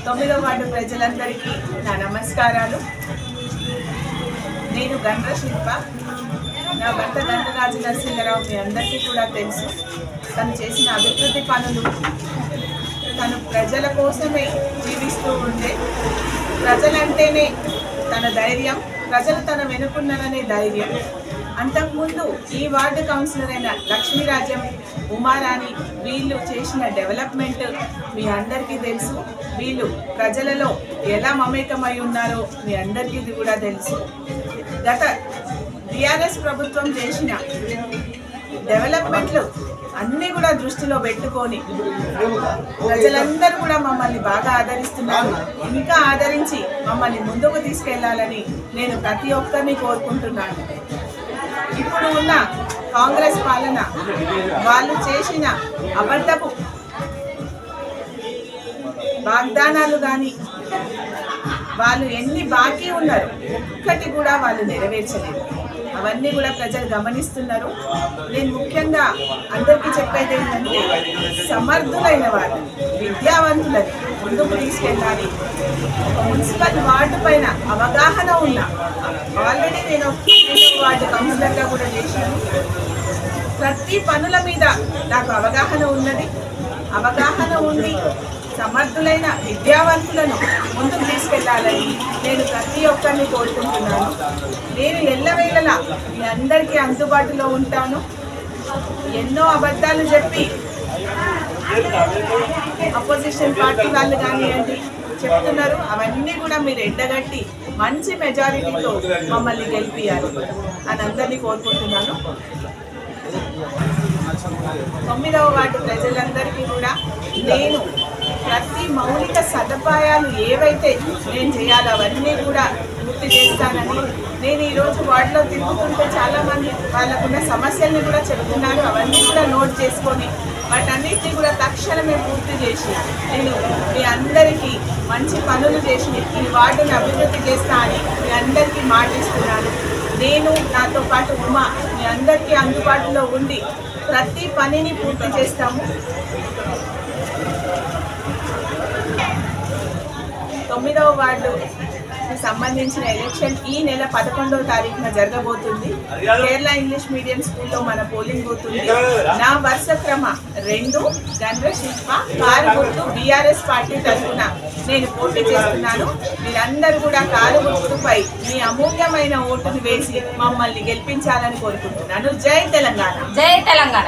9వ ward ప్రజలందరికీ నా నమస్కారాలు. నేను గండ్ర శిల్ప. నా భర్త గంటరాజు నరసింహరావు మీ అందరికీ కూడా తెలుసు. తను చేసిన అభివృద్ధి పనులు, తను ప్రజల కోసమే జీవిస్తూ ఉంటే, ప్రజలంటేనే తన ధైర్యం, ప్రజలు తన వెనుకున్నారనే ధైర్యం. అంతకుముందు ఈ వార్డు కౌన్సిలర్ అయిన లక్ష్మీరాజ్యం, ఉమారాణి వీళ్ళు చేసిన డెవలప్మెంట్ మీ అందరికీ తెలుసు. వీళ్ళు ప్రజలలో ఎలా మమేకమై ఉన్నారో మీ అందరికీ కూడా తెలుసు. గత టీఆర్ఎస్ ప్రభుత్వం చేసిన డెవలప్మెంట్లు అన్నీ కూడా దృష్టిలో పెట్టుకొని ప్రజలందరూ కూడా మమ్మల్ని బాగా ఆదరిస్తున్నారు. ఇంకా ఆదరించి మమ్మల్ని ముందుకు తీసుకెళ్లాలని నేను ప్రతి ఒక్కరిని కోరుకుంటున్నాను. ఇప్పుడు ఉన్న కాంగ్రెస్ పాలన, వాళ్ళు చేసిన అబద్ధపు వాగ్దానాలు కానీ, వాళ్ళు ఎన్ని బాకీ ఉన్నారు ఒక్కటి కూడా వాళ్ళు నెరవేర్చలేదు. అవన్నీ కూడా ప్రజలు గమనిస్తున్నారు. నేను ముఖ్యంగా అందరికీ చెప్పేది ఏంటంటే, సమర్థులైన వారు, విద్యావంతులని ముందుకు తీసుకెళ్ళాలి. మున్సిపల్ వార్డు పైన అవగాహన ఉన్న, ఆల్రెడీ నేను వార్డు కౌన్సిలర్గా కూడా చేశాను. ప్రతి పనుల మీద నాకు అవగాహన ఉన్నది. అవగాహన ఉండి సమర్థులైన విద్యావంతులను ముందుకు తీసుకెళ్లాలని నేను ప్రతి ఒక్కరిని కోరుకుంటున్నాను. నేను ఎల్లవేళలా మీ అందరికీ అందుబాటులో ఉంటాను. ఎన్నో అబద్ధాలు చెప్పి అపోజిషన్ పార్టీ వాళ్ళు కానివ్వండి చెప్తున్నారు. అవన్నీ కూడా మీరు ఎండగట్టి మంచి మెజారిటీతో మమ్మల్ని గెలిపియాలి అని అందరినీ కోరుకుంటున్నాను. 9వ వార్డు ప్రజలందరికీ కూడా నేను ప్రతి మౌలిక సదుపాయాలు ఏవైతే నేను చేయాలో అవన్నీ కూడా పూర్తి చేస్తానని, నేను ఈరోజు వార్డులో తిరుగుతుంటే చాలామంది వాళ్ళకున్న సమస్యల్ని కూడా చెబుతున్నారు. అవన్నీ కూడా నోట్ చేసుకొని వాటన్నిటిని కూడా తక్షణమే పూర్తి చేసి నేను మీ అందరికీ మంచి పనులు చేసి ఈ వార్డుని అభివృద్ధి చేస్తా అని మీ అందరికీ మాటిస్తున్నాను. నేను నాతో పాటు ఉమా మీ అందరికీ అందుబాటులో ఉండి ప్రతి పనిని పూర్తి చేస్తాము. 9వ వార్డుకి సంబంధించిన ఎలక్షన్ ఈ నెల 11వ తారీఖున జరగబోతుంది. కేరళ ఇంగ్లీష్ మీడియం స్కూల్లో మన పోలింగ్ బూత్ ఉంది. నా వరుస క్రమ 2 గండ్ర శిల్ప, కారు గుర్తు BRS పార్టీ తరఫున నేను పోటీ చేస్తున్నాను. మీరందరూ కూడా కారు గుర్తుపై మీ అమూల్యమైన ఓటును వేసి మమ్మల్ని గెలిపించాలని కోరుకుంటున్నాను. జై తెలంగాణ. జై తెలంగాణ.